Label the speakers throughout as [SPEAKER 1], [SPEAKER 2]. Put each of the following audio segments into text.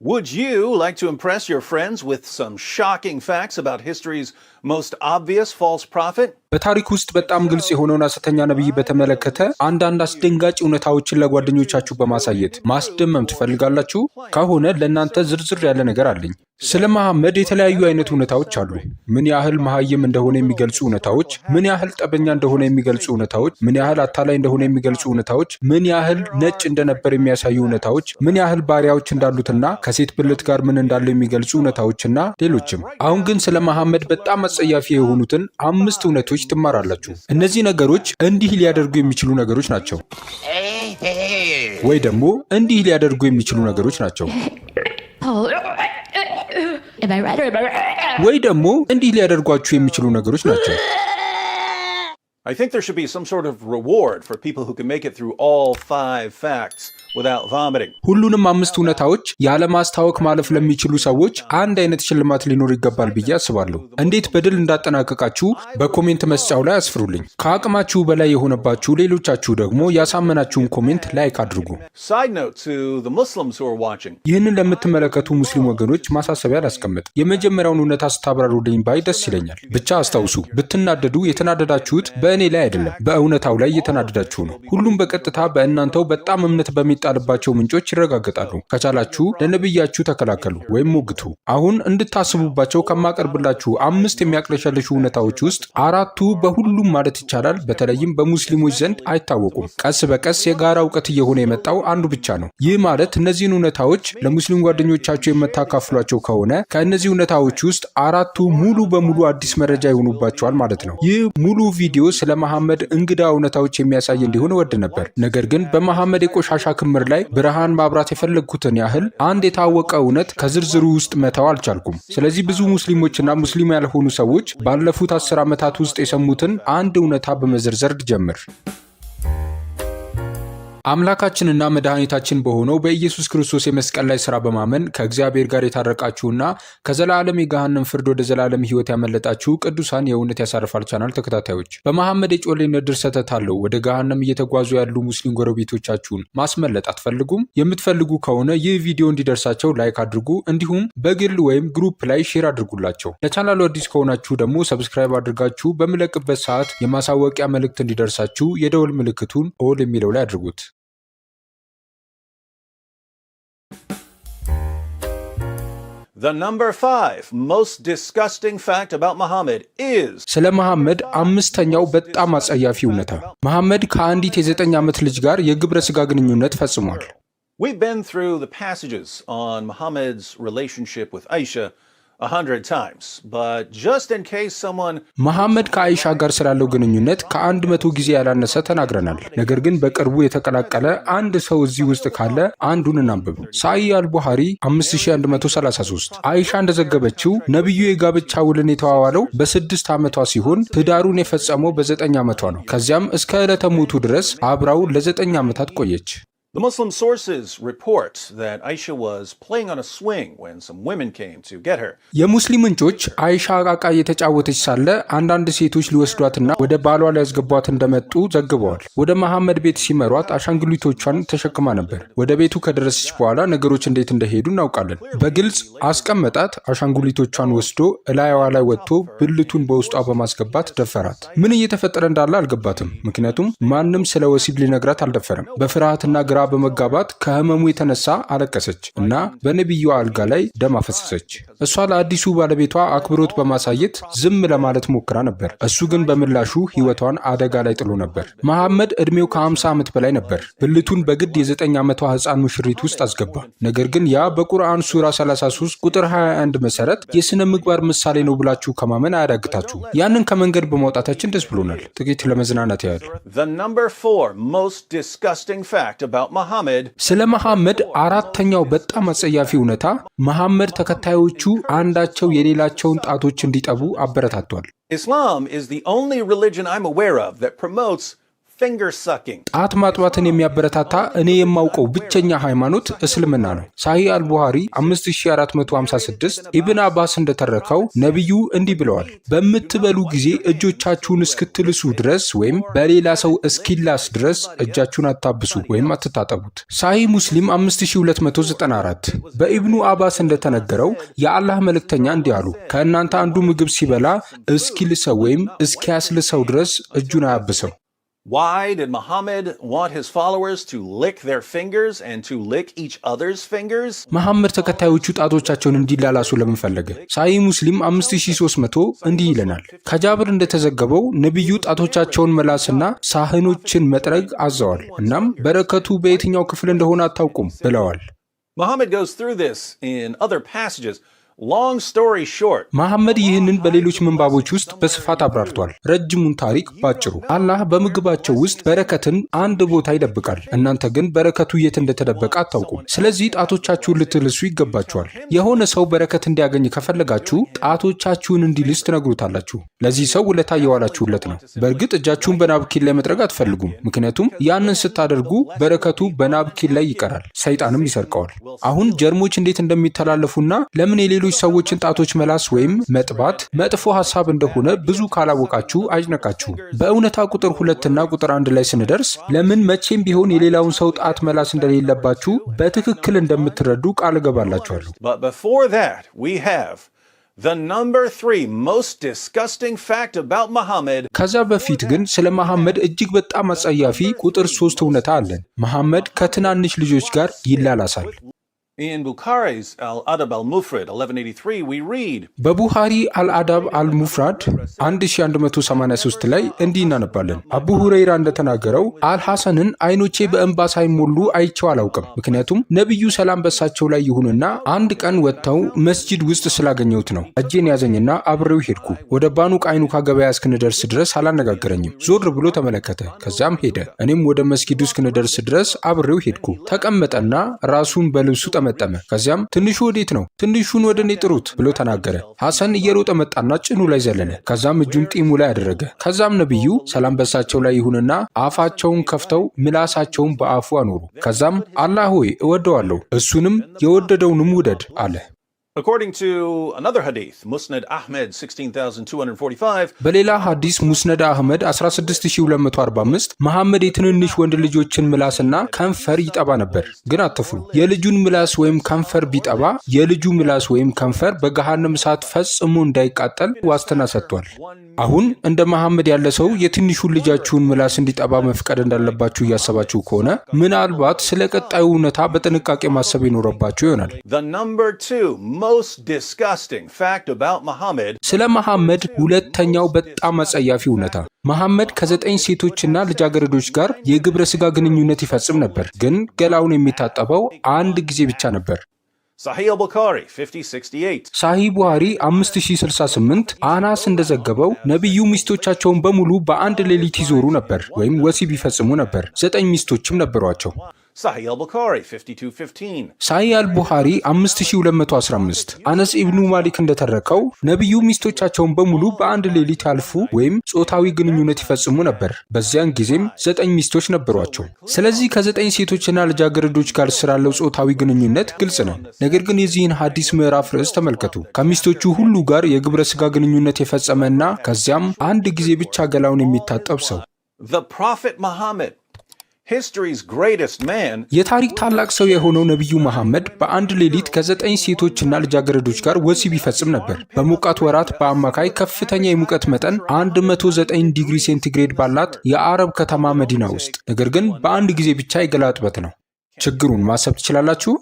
[SPEAKER 1] Would you like to impress your friends with some shocking facts about history's most obvious false prophet?
[SPEAKER 2] በታሪክ ውስጥ በጣም ግልጽ የሆነውን ሐሰተኛ ነብይ በተመለከተ አንዳንድ አስደንጋጭ እውነታዎችን ለጓደኞቻችሁ በማሳየት ማስደመም ትፈልጋላችሁ? ከሆነ ለእናንተ ዝርዝር ያለ ነገር አለኝ። ስለ መሐመድ የተለያዩ አይነት እውነታዎች አሉ። ምን ያህል መሐይም እንደሆነ የሚገልጹ እውነታዎች፣ ምን ያህል ጠበኛ እንደሆነ የሚገልጹ እውነታዎች፣ ምን ያህል አታላይ እንደሆነ የሚገልጹ እውነታዎች፣ ምን ያህል ነጭ እንደነበር የሚያሳዩ እውነታዎች፣ ምን ያህል ባሪያዎች እንዳሉትና ከሴት ብልት ጋር ምን እንዳለው የሚገልጹ እውነታዎችና ሌሎችም። አሁን ግን ስለ መሐመድ በጣም አጸያፊ የሆኑትን 5 እውነቶች ትማራላችሁ። እነዚህ ነገሮች እንዲህ ሊያደርጉ የሚችሉ ነገሮች ናቸው፣ ወይ ደግሞ እንዲህ ሊያደርጉ የሚችሉ ነገሮች ናቸው፣ ወይ ደግሞ እንዲህ ሊያደርጓችሁ የሚችሉ ነገሮች ናቸው።
[SPEAKER 1] I think there should be some sort of reward for people who can make it through all 5 facts without vomiting.
[SPEAKER 2] ሁሉንም 5 እውነታዎች ያለማስታወክ ማለፍ ለሚችሉ ሰዎች አንድ አይነት ሽልማት ሊኖር ይገባል ብዬ አስባለሁ። እንዴት በድል እንዳጠናቀቃችሁ በኮሜንት መስጫው ላይ አስፍሩልኝ። ከአቅማችሁ በላይ የሆነባችሁ ሌሎቻችሁ ደግሞ ያሳመናችሁን ኮሜንት ላይክ አድርጉ።
[SPEAKER 1] Side note to the Muslims who are watching.
[SPEAKER 2] ይህንን ለምትመለከቱ ሙስሊም ወገኖች ማሳሰቢያ ላስቀምጥ። የመጀመሪያውን እውነታ ስታብራሩልኝ ባይ ደስ ይለኛል። ብቻ አስታውሱ፣ ብትናደዱ የተናደዳችሁት በእኔ ላይ አይደለም፣ በእውነታው ላይ እየተናደዳችሁ ነው። ሁሉም በቀጥታ በእናንተው በጣም እምነት በሚጣልባቸው ምንጮች ይረጋገጣሉ። ከቻላችሁ ለነብያችሁ ተከላከሉ ወይም ሞግቱ። አሁን እንድታስቡባቸው ከማቀርብላችሁ 5 የሚያቅለሸልሹ እውነታዎች ውስጥ 4ቱ በሁሉም ማለት ይቻላል በተለይም በሙስሊሞች ዘንድ አይታወቁም። ቀስ በቀስ የጋራ እውቀት እየሆነ የመጣው አንዱ ብቻ ነው። ይህ ማለት እነዚህን እውነታዎች ለሙስሊም ጓደኞቻችሁ የምታካፍሏቸው ከሆነ ከእነዚህ እውነታዎች ውስጥ 4ቱ ሙሉ በሙሉ አዲስ መረጃ ይሆኑባቸዋል ማለት ነው። ይህ ሙሉ ቪዲዮ ስለ መሐመድ እንግዳ እውነታዎች የሚያሳይ እንዲሆን ወድ ነበር። ነገር ግን በመሐመድ የቆሻሻ ክምር ላይ ብርሃን ማብራት የፈለግኩትን ያህል አንድ የታወቀ እውነት ከዝርዝሩ ውስጥ መተው አልቻልኩም። ስለዚህ ብዙ ሙስሊሞችና ሙስሊም ያልሆኑ ሰዎች ባለፉት 10 ዓመታት ውስጥ የሰሙትን አንድ እውነታ በመዘርዘር ጀምር። አምላካችንና መድኃኒታችን በሆነው በኢየሱስ ክርስቶስ የመስቀል ላይ ሥራ በማመን ከእግዚአብሔር ጋር የታረቃችሁና ከዘላለም የገሃነም ፍርድ ወደ ዘላለም ሕይወት ያመለጣችሁ ቅዱሳን የእውነት ያሳርፋል ቻናል ተከታታዮች፣ በመሐመድ የጮሌነት ድርሰት ታለው ወደ ገሃነም እየተጓዙ ያሉ ሙስሊም ጎረቤቶቻችሁን ማስመለጥ አትፈልጉም? የምትፈልጉ ከሆነ ይህ ቪዲዮ እንዲደርሳቸው ላይክ አድርጉ፣ እንዲሁም በግል ወይም ግሩፕ ላይ ሼር አድርጉላቸው። ለቻናሉ አዲስ ከሆናችሁ ደግሞ ሰብስክራይብ አድርጋችሁ በምለቅበት ሰዓት የማሳወቂያ መልእክት እንዲደርሳችሁ የደወል ምልክቱን ኦል የሚለው ላይ አድርጉት።
[SPEAKER 1] The number 5 most disgusting fact about Muhammad is
[SPEAKER 2] ስለ መሐመድ 5ኛው በጣም አጸያፊ እውነታ፣ መሐመድ ከአንዲት የ9 ዓመት ልጅ ጋር የግብረ ሥጋ ግንኙነት ፈጽሟል።
[SPEAKER 1] We've been through the passages on Muhammad's relationship with Aisha 100 times, but just in case someone
[SPEAKER 2] መሐመድ ከአይሻ ጋር ስላለው ግንኙነት ከ100 ጊዜ ያላነሰ ተናግረናል። ነገር ግን በቅርቡ የተቀላቀለ አንድ ሰው እዚህ ውስጥ ካለ አንዱን እናንብብ። ሳሂህ አልቡኻሪ 5133 አይሻ እንደዘገበችው ነብዩ የጋብቻ ውልን የተዋዋለው በ6 ዓመቷ ሲሆን ትዳሩን የፈጸመው በ9 ዓመቷ ነው። ከዚያም እስከ ዕለተ ሞቱ ድረስ አብራው ለ9 ዓመታት ቆየች።
[SPEAKER 1] The Muslim sources report that Aisha was playing on a swing when some women came to get her.
[SPEAKER 2] የሙስሊም ምንጮች አይሻ አቃቃ እየተጫወተች ሳለ አንዳንድ ሴቶች ሊወስዷትና ወደ ባሏ ሊያስገቧት እንደመጡ ዘግበዋል። ወደ መሐመድ ቤት ሲመሯት አሻንጉሊቶቿን ተሸክማ ነበር። ወደ ቤቱ ከደረሰች በኋላ ነገሮች እንዴት እንደሄዱ እናውቃለን። በግልጽ አስቀመጣት። አሻንጉሊቶቿን ወስዶ እላይዋ ላይ ወጥቶ ብልቱን በውስጧ በማስገባት ደፈራት። ምን እየተፈጠረ እንዳለ አልገባትም፣ ምክንያቱም ማንም ስለ ወሲብ ሊነግራት አልደፈረም። በፍርሃትና ግራ በመጋባት ከህመሙ የተነሳ አለቀሰች እና በነቢዩ አልጋ ላይ ደም አፈሰሰች። እሷ ለአዲሱ ባለቤቷ አክብሮት በማሳየት ዝም ለማለት ሞክራ ነበር። እሱ ግን በምላሹ ህይወቷን አደጋ ላይ ጥሎ ነበር። መሐመድ ዕድሜው ከ50 ዓመት በላይ ነበር። ብልቱን በግድ የ9 ዓመቷ ህፃን ሙሽሪት ውስጥ አስገባ። ነገር ግን ያ በቁርአን ሱራ 33 ቁጥር 21 መሰረት የሥነ ምግባር ምሳሌ ነው ብላችሁ ከማመን አያዳግታችሁ። ያንን ከመንገድ በማውጣታችን ደስ ብሎናል። ጥቂት ለመዝናናት ያህል።
[SPEAKER 1] The number 4 most disgusting fact about Muhammad
[SPEAKER 2] ስለ መሐመድ 4ኛው በጣም አጸያፊ እውነታ፣ መሐመድ ተከታዮቹ አንዳቸው የሌላቸውን ጣቶች እንዲጠቡ አበረታቷል።
[SPEAKER 1] Islam is the only religion I'm aware of that promotes finger sucking.
[SPEAKER 2] ጣት ማጥባትን የሚያበረታታ እኔ የማውቀው ብቸኛ ሃይማኖት እስልምና ነው። ሳሂህ አልቡኻሪ 5456 ኢብን አባስ እንደተረከው ነቢዩ እንዲህ ብለዋል፣ በምትበሉ ጊዜ እጆቻችሁን እስክትልሱ ድረስ ወይም በሌላ ሰው እስኪላስ ድረስ እጃችሁን አታብሱ ወይም አትታጠቡት። ሳሂህ ሙስሊም 5294 በኢብኑ አባስ እንደተነገረው የአላህ መልእክተኛ እንዲህ አሉ፣ ከእናንተ አንዱ ምግብ ሲበላ እስኪልሰው ወይም እስኪያስልሰው ድረስ እጁን አያብሰው።
[SPEAKER 1] Why did Muhammad want his followers to lick their fingers and to lick each other's fingers?
[SPEAKER 2] መሐመድ ተከታዮቹ ጣቶቻቸውን እንዲላላሱ ለምን ፈለገ? ሳሂህ ሙስሊም 5300 እንዲህ ይለናል፣ ከጃብር እንደተዘገበው ነቢዩ ጣቶቻቸውን መላስና ሳህኖችን መጥረግ አዘዋል። እናም በረከቱ በየትኛው ክፍል እንደሆነ አታውቁም ብለዋል።
[SPEAKER 1] Muhammad goes through this in other passages. Long story short,
[SPEAKER 2] መሐመድ ይህንን በሌሎች ምንባቦች ውስጥ በስፋት አብራርቷል። ረጅሙን ታሪክ ባጭሩ፣ አላህ በምግባቸው ውስጥ በረከትን አንድ ቦታ ይደብቃል። እናንተ ግን በረከቱ የት እንደተደበቀ አታውቁም። ስለዚህ ጣቶቻችሁን ልትልሱ ይገባችኋል። የሆነ ሰው በረከት እንዲያገኝ ከፈለጋችሁ ጣቶቻችሁን እንዲልስ ትነግሩታላችሁ። ለዚህ ሰው ውለታ እየዋላችሁለት ነው። በእርግጥ እጃችሁን በናፕኪን ላይ መጥረግ አትፈልጉም፣ ምክንያቱም ያንን ስታደርጉ በረከቱ በናፕኪን ላይ ይቀራል፣ ሰይጣንም ይሰርቀዋል። አሁን ጀርሞች እንዴት እንደሚተላለፉና ለምን የሌሎች ሰዎችን ጣቶች መላስ ወይም መጥባት መጥፎ ሐሳብ እንደሆነ ብዙ ካላወቃችሁ አይጭነቃችሁ። በእውነታ ቁጥር 2 እና ቁጥር 1 ላይ ስንደርስ ለምን መቼም ቢሆን የሌላውን ሰው ጣት መላስ እንደሌለባችሁ በትክክል እንደምትረዱ ቃል እገባላችኋለሁ።
[SPEAKER 1] But before that, we have the number 3 most disgusting fact about Muhammad.
[SPEAKER 2] ከዛ በፊት ግን ስለ መሐመድ እጅግ በጣም አጸያፊ ቁጥር 3 እውነታ አለን። መሐመድ ከትናንሽ ልጆች ጋር ይላላሳል።
[SPEAKER 1] In Bukhari's Al-Adab al-Mufrad 1183 we read,
[SPEAKER 2] በቡኻሪ አልአዳብ አልሙፍራድ 1183 ላይ እንዲህ እናነባለን። አቡ ሁረይራ እንደተናገረው አልሐሰንን አይኖቼ በእንባ ሳይሞሉ አይቼው አላውቅም፣ ምክንያቱም ነቢዩ ሰላም በሳቸው ላይ ይሁንና አንድ ቀን ወጥተው መስጂድ ውስጥ ስላገኘሁት ነው። እጄን ያዘኝና አብሬው ሄድኩ። ወደ ባኑ ቃይኑካ ገበያ እስክንደርስ ድረስ አላነጋገረኝም። ዞር ብሎ ተመለከተ፣ ከዚያም ሄደ። እኔም ወደ መስጊዱ እስክንደርስ ድረስ አብሬው ሄድኩ። ተቀመጠና ራሱን በልብሱ መጠመ። ከዚያም ትንሹ ወዴት ነው? ትንሹን ወደ እኔ ጥሩት ብሎ ተናገረ። ሐሰን እየሮጠ መጣና ጭኑ ላይ ዘለለ። ከዛም እጁን ጢሙ ላይ አደረገ። ከዛም ነቢዩ ሰላም በሳቸው ላይ ይሁንና አፋቸውን ከፍተው ምላሳቸውን በአፉ አኖሩ። ከዛም አላህ ሆይ እወደዋለሁ፣ እሱንም የወደደውንም ውደድ አለ።
[SPEAKER 1] According to another hadith, Musnad Ahmed 16245,
[SPEAKER 2] በሌላ ሐዲስ ሙስነድ አህመድ 16245 መሐመድ የትንንሽ ወንድ ልጆችን ምላስና ከንፈር ይጠባ ነበር። ግን አትፍሩ፣ የልጁን ምላስ ወይም ከንፈር ቢጠባ የልጁ ምላስ ወይም ከንፈር በገሃነም እሳት ፈጽሞ እንዳይቃጠል ዋስትና ሰጥቷል። አሁን እንደ መሐመድ ያለ ሰው የትንሹን ልጃችሁን ምላስ እንዲጠባ መፍቀድ እንዳለባችሁ እያሰባችሁ ከሆነ ምናልባት ስለ ቀጣዩ እውነታ በጥንቃቄ ማሰብ ይኖርባችሁ ይሆናል።
[SPEAKER 1] The number 2 most disgusting fact about Muhammad.
[SPEAKER 2] ስለ መሐመድ ሁለተኛው በጣም አጸያፊ እውነታ፣ መሐመድ ከ9 ሴቶችና ልጃገረዶች ጋር የግብረ ሥጋ ግንኙነት ይፈጽም ነበር፣ ግን ገላውን የሚታጠበው አንድ ጊዜ ብቻ ነበር።
[SPEAKER 1] Sahih al-Bukhari 5068.
[SPEAKER 2] ሳሂህ ቡኻሪ 5068 አናስ እንደዘገበው ነቢዩ ሚስቶቻቸውን በሙሉ በአንድ ሌሊት ይዞሩ ነበር ወይም ወሲብ ይፈጽሙ ነበር። 9 ሚስቶችም ነበሯቸው።
[SPEAKER 1] Sahih al-Bukhari 5215.
[SPEAKER 2] ሳሂህ አልቡኻሪ 5215 አነስ ኢብኑ ማሊክ እንደተረከው ነቢዩ ሚስቶቻቸውን በሙሉ በአንድ ሌሊት ያልፉ ወይም ጾታዊ ግንኙነት ይፈጽሙ ነበር። በዚያን ጊዜም 9 ሚስቶች ነበሯቸው። ስለዚህ ከ9 ሴቶችና ልጃገረዶች ጋር ስላለው ጾታዊ ግንኙነት ግልጽ ነው። ነገር ግን የዚህን ሐዲስ ምዕራፍ ርዕስ ተመልከቱ። ከሚስቶቹ ሁሉ ጋር የግብረ ሥጋ ግንኙነት የፈጸመና ከዚያም አንድ ጊዜ ብቻ ገላውን የሚታጠብ ሰው
[SPEAKER 1] The Prophet Muhammad, history's greatest man,
[SPEAKER 2] የታሪክ ታላቅ ሰው የሆነው ነቢዩ መሐመድ በአንድ ሌሊት ከ9 ሴቶችና ልጃገረዶች ጋር ወሲብ ይፈጽም ነበር። በሞቃት ወራት በአማካይ ከፍተኛ የሙቀት መጠን 109 ዲግሪ ሴንቲግሬድ ባላት የአረብ ከተማ መዲና ውስጥ። ነገር ግን በአንድ ጊዜ ብቻ የገላ እጥበት ነው። ችግሩን ማሰብ ትችላላችሁ?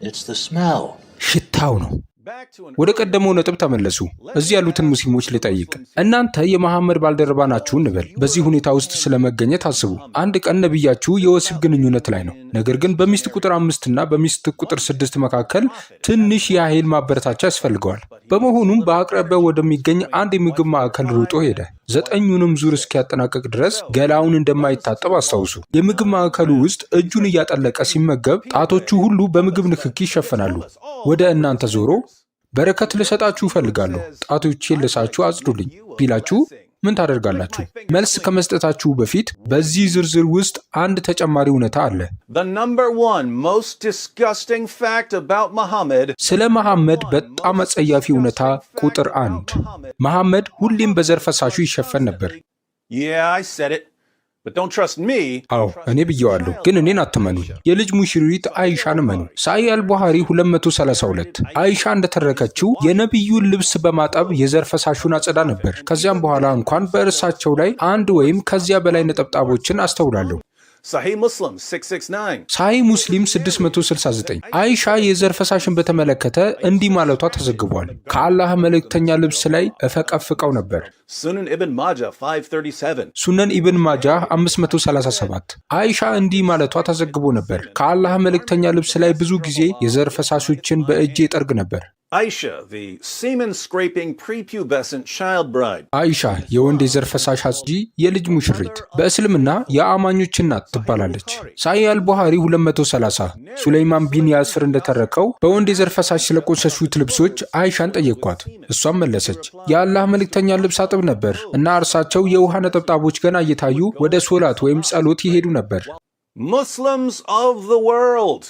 [SPEAKER 3] It's the smell.
[SPEAKER 2] ሽታው ነው።
[SPEAKER 1] back to an
[SPEAKER 2] ወደ ቀደመው ነጥብ ተመለሱ። እዚህ ያሉትን ሙስሊሞች ልጠይቅ። እናንተ የመሐመድ ባልደረባ ናችሁ እንበል። በዚህ ሁኔታ ውስጥ ስለመገኘት አስቡ። አንድ ቀን ነቢያችሁ የወሲብ ግንኙነት ላይ ነው። ነገር ግን በሚስት ቁጥር 5 እና በሚስት ቁጥር 6 መካከል ትንሽ የኃይል ማበረታቻ ያስፈልገዋል። በመሆኑም በአቅራቢያው ወደሚገኝ አንድ የምግብ ማዕከል ሮጦ ሄደ። 9ኙንም ዙር እስኪያጠናቀቅ ድረስ ገላውን እንደማይታጠብ አስታውሱ። የምግብ ማዕከሉ ውስጥ እጁን እያጠለቀ ሲመገብ ጣቶቹ ሁሉ በምግብ ንክኪ ይሸፈናሉ። ወደ እናንተ ዞሮ በረከት ልሰጣችሁ እፈልጋለሁ፣ ጣቶቼን ልሳችሁ አጽዱልኝ ቢላችሁ ምን ታደርጋላችሁ? መልስ ከመስጠታችሁ በፊት በዚህ ዝርዝር ውስጥ አንድ ተጨማሪ እውነታ አለ።
[SPEAKER 1] The number one most disgusting fact about Muhammad.
[SPEAKER 2] ስለ መሐመድ በጣም አጸያፊ እውነታ ቁጥር 1 መሐመድ ሁሌም በዘር ፈሳሹ ይሸፈን ነበር።
[SPEAKER 1] Yeah, I said it. But don't trust me.
[SPEAKER 2] አዎ እኔ ብየዋለሁ፣ ግን እኔን አትመኑኝ። የልጅ ሙሽሪት አይሻን እመኑ። ሳሂህ አልቡኻሪ 232 አይሻ እንደተረከችው የነቢዩን ልብስ በማጠብ የዘር ፈሳሹን አጸዳ ነበር። ከዚያም በኋላ እንኳን በእርሳቸው ላይ አንድ ወይም ከዚያ በላይ ነጠብጣቦችን አስተውላለሁ።
[SPEAKER 1] Sahih Muslim 669.
[SPEAKER 2] ሳሂህ ሙስሊም 669 አይሻ የዘር ፈሳሽን በተመለከተ እንዲህ ማለቷ ተዘግቧል። ከአላህ መልእክተኛ ልብስ ላይ እፈቀፍቀው ነበር።
[SPEAKER 1] Sunan Ibn Majah 537.
[SPEAKER 2] ሱነን ኢብን ማጃህ 537 አይሻ እንዲህ ማለቷ ተዘግቦ ነበር። ከአላህ መልእክተኛ ልብስ ላይ ብዙ ጊዜ የዘር ፈሳሾችን በእጄ ጠርግ ነበር።
[SPEAKER 1] Aisha, the semen-scraping prepubescent child bride.
[SPEAKER 2] አይሻ የወንድ የዘር ፈሳሽ አጽጂ የልጅ ሙሽሪት በእስልምና የአማኞች እናት ትባላለች። ሳሂህ አልቡኻሪ 230 ሱለይማን ቢን ያስር እንደተረከው በወንድ የዘር ፈሳሽ ስለቆሸሹት ልብሶች አይሻን ጠየቅኳት። እሷም መለሰች የአላህ መልእክተኛ ልብስ አጥብ ነበር እና እርሳቸው የውሃ ነጠብጣቦች ገና እየታዩ ወደ ሶላት ወይም ጸሎት ይሄዱ ነበር።
[SPEAKER 1] Muslims of the world,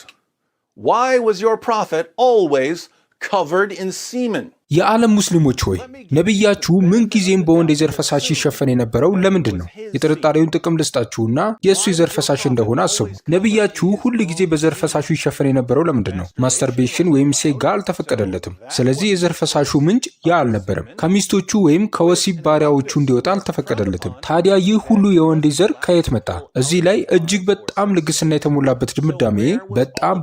[SPEAKER 1] why was your prophet always covered in semen?
[SPEAKER 2] የዓለም ሙስሊሞች ሆይ ነቢያችሁ ምንጊዜም በወንድ የዘር ፈሳሽ ይሸፈን የነበረው ለምንድን ነው? የጥርጣሬውን ጥቅም ልስጣችሁና የእሱ የዘር ፈሳሽ እንደሆነ አስቡ። ነቢያችሁ ሁል ጊዜ በዘር ፈሳሹ ይሸፈን የነበረው ለምንድን ነው? ማስተርቤሽን ወይም ሴጋ አልተፈቀደለትም። ስለዚህ የዘር ፈሳሹ ምንጭ ያ አልነበረም። ከሚስቶቹ ወይም ከወሲብ ባሪያዎቹ እንዲወጣ አልተፈቀደለትም። ታዲያ ይህ ሁሉ የወንድ ዘር ከየት መጣ? እዚህ ላይ እጅግ በጣም ልግስና የተሞላበት ድምዳሜ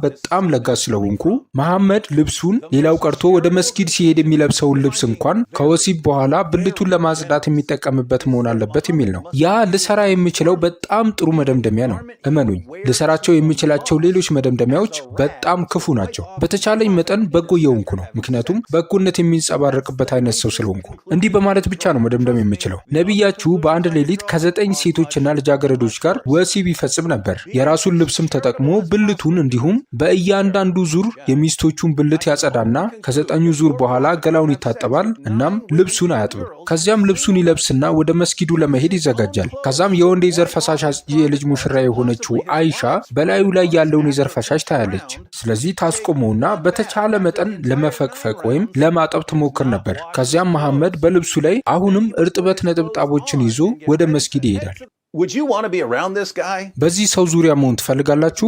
[SPEAKER 2] በጣም ለጋስ ስለሆንኩ መሐመድ ልብሱን ሌላው ቀርቶ ወደ መስጊድ ሲሄድ የሚለብሰውን ልብስ እንኳን ከወሲብ በኋላ ብልቱን ለማጽዳት የሚጠቀምበት መሆን አለበት የሚል ነው። ያ ልሰራ የምችለው በጣም ጥሩ መደምደሚያ ነው። እመኑኝ፣ ልሰራቸው የምችላቸው ሌሎች መደምደሚያዎች በጣም ክፉ ናቸው። በተቻለኝ መጠን በጎ የሆንኩ ነው፣ ምክንያቱም በጎነት የሚንጸባረቅበት አይነት ሰው ስለሆንኩ። እንዲህ በማለት ብቻ ነው መደምደም የምችለው። ነቢያችሁ በአንድ ሌሊት ከ9 ሴቶችና ልጃገረዶች ጋር ወሲብ ይፈጽም ነበር። የራሱን ልብስም ተጠቅሞ ብልቱን እንዲሁም በእያንዳንዱ ዙር የሚስቶቹን ብልት ያጸዳና ከ9ኙ ዙር በኋላ ገላውን ይታጠባል። እናም ልብሱን አያጥብም። ከዚያም ልብሱን ይለብስና ወደ መስጊዱ ለመሄድ ይዘጋጃል። ከዛም የወንድ የዘር ፈሳሽ አጽጂ የልጅ ሙሽራ የሆነችው አይሻ በላዩ ላይ ያለውን የዘር ፈሳሽ ታያለች። ስለዚህ ታስቆመውና በተቻለ መጠን ለመፈቅፈቅ ወይም ለማጠብ ትሞክር ነበር። ከዚያም መሐመድ በልብሱ ላይ አሁንም እርጥበት ነጠብጣቦችን ይዞ ወደ መስጊድ ይሄዳል።
[SPEAKER 1] Would you want to be around this guy?
[SPEAKER 2] በዚህ ሰው ዙሪያ መሆን ትፈልጋላችሁ?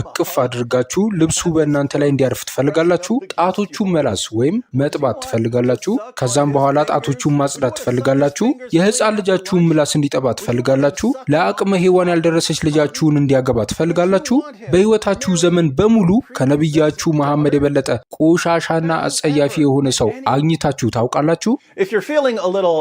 [SPEAKER 2] እቅፍ አድርጋችሁ ልብሱ በእናንተ ላይ እንዲያርፍ ትፈልጋላችሁ? ጣቶቹን መላስ ወይም መጥባት ትፈልጋላችሁ? ከዛም በኋላ ጣቶቹን ማጽዳት ትፈልጋላችሁ? የህፃን ልጃችሁን ምላስ እንዲጠባ ትፈልጋላችሁ? ለአቅመ ሔዋን ያልደረሰች ልጃችሁን እንዲያገባ ትፈልጋላችሁ? በህይወታችሁ ዘመን በሙሉ ከነቢያችሁ መሐመድ የበለጠ ቆሻሻና አጸያፊ የሆነ ሰው አግኝታችሁ ታውቃላችሁ?
[SPEAKER 1] If you're feeling a little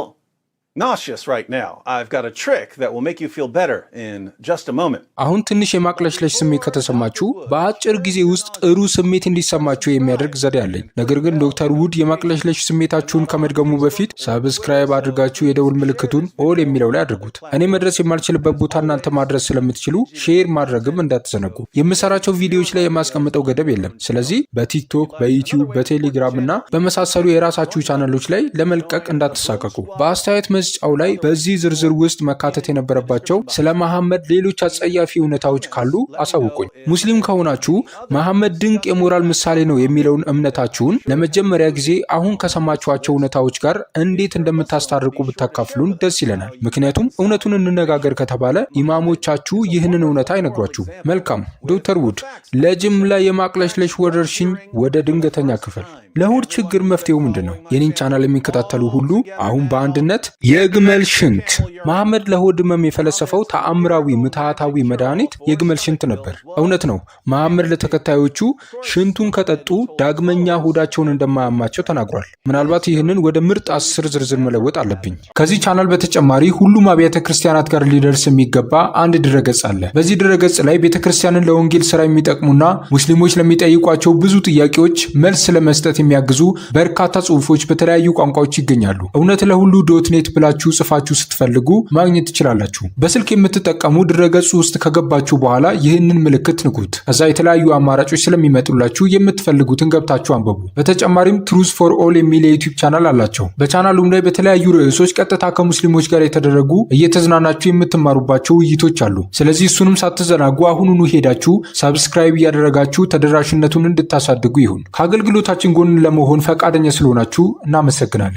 [SPEAKER 1] nauseous right now, I've got a trick that will make you feel better in just a moment.
[SPEAKER 2] አሁን ትንሽ የማቅለሽለሽ ስሜት ከተሰማችሁ በአጭር ጊዜ ውስጥ ጥሩ ስሜት እንዲሰማችሁ የሚያደርግ ዘዴ አለኝ። ነገር ግን ዶክተር ውድ የማቅለሽለሽ ስሜታችሁን ከመድገሙ በፊት ሰብስክራይብ አድርጋችሁ የደውል ምልክቱን ኦል የሚለው ላይ አድርጉት። እኔ መድረስ የማልችልበት ቦታ እናንተ ማድረስ ስለምትችሉ ሼር ማድረግም እንዳትዘነጉ። የምሰራቸው ቪዲዮዎች ላይ የማስቀምጠው ገደብ የለም። ስለዚህ በቲክቶክ፣ በዩቲዩብ፣ በቴሌግራም እና በመሳሰሉ የራሳችሁ ቻናሎች ላይ ለመልቀቅ እንዳትሳቀቁ። በአስተያየት ጫው ላይ በዚህ ዝርዝር ውስጥ መካተት የነበረባቸው ስለ መሐመድ ሌሎች አጸያፊ እውነታዎች ካሉ አሳውቁኝ። ሙስሊም ከሆናችሁ መሐመድ ድንቅ የሞራል ምሳሌ ነው የሚለውን እምነታችሁን ለመጀመሪያ ጊዜ አሁን ከሰማችኋቸው እውነታዎች ጋር እንዴት እንደምታስታርቁ ብታካፍሉን ደስ ይለናል። ምክንያቱም እውነቱን እንነጋገር ከተባለ ኢማሞቻችሁ ይህንን እውነታ አይነግሯችሁም። መልካም ዶክተር ውድ፣ ለጅምላ የማቅለሽለሽ ወረርሽኝ ወደ ድንገተኛ ክፍል። ለሆድ ችግር መፍትሄው ምንድን ነው? የኔን ቻናል የሚከታተሉ ሁሉ አሁን በአንድነት የግመል ሽንት። መሐመድ ለሆድ ህመም የፈለሰፈው ተአምራዊ ምትሃታዊ መድኃኒት የግመል ሽንት ነበር። እውነት ነው። መሐመድ ለተከታዮቹ ሽንቱን ከጠጡ ዳግመኛ ሆዳቸውን እንደማያማቸው ተናግሯል። ምናልባት ይህንን ወደ ምርጥ 10 ዝርዝር መለወጥ አለብኝ። ከዚህ ቻናል በተጨማሪ ሁሉም አብያተ ክርስቲያናት ጋር ሊደርስ የሚገባ አንድ ድረገጽ አለ። በዚህ ድረገጽ ላይ ቤተ ክርስቲያንን ለወንጌል ስራ የሚጠቅሙና ሙስሊሞች ለሚጠይቋቸው ብዙ ጥያቄዎች መልስ ለመስጠት የሚያግዙ በርካታ ጽሁፎች በተለያዩ ቋንቋዎች ይገኛሉ። እውነት ለሁሉ .net ብላችሁ ጽፋችሁ ስትፈልጉ ማግኘት ትችላላችሁ። በስልክ የምትጠቀሙ ድረገጹ ውስጥ ከገባችሁ በኋላ ይህንን ምልክት ንኩት። ከዛ የተለያዩ አማራጮች ስለሚመጡላችሁ የምትፈልጉትን ገብታችሁ አንብቡ። በተጨማሪም ትሩዝ ፎር ኦል የሚል የዩቲዩብ ቻናል አላቸው። በቻናሉም ላይ በተለያዩ ርዕሶች ቀጥታ ከሙስሊሞች ጋር የተደረጉ እየተዝናናችሁ የምትማሩባቸው ውይይቶች አሉ። ስለዚህ እሱንም ሳትዘናጉ አሁኑኑ ሄዳችሁ ሰብስክራይብ እያደረጋችሁ ተደራሽነቱን እንድታሳድጉ ይሁን። ከአገልግሎታችን ጎን ለመሆን ፈቃደኛ ስለሆናችሁ እናመሰግናለን።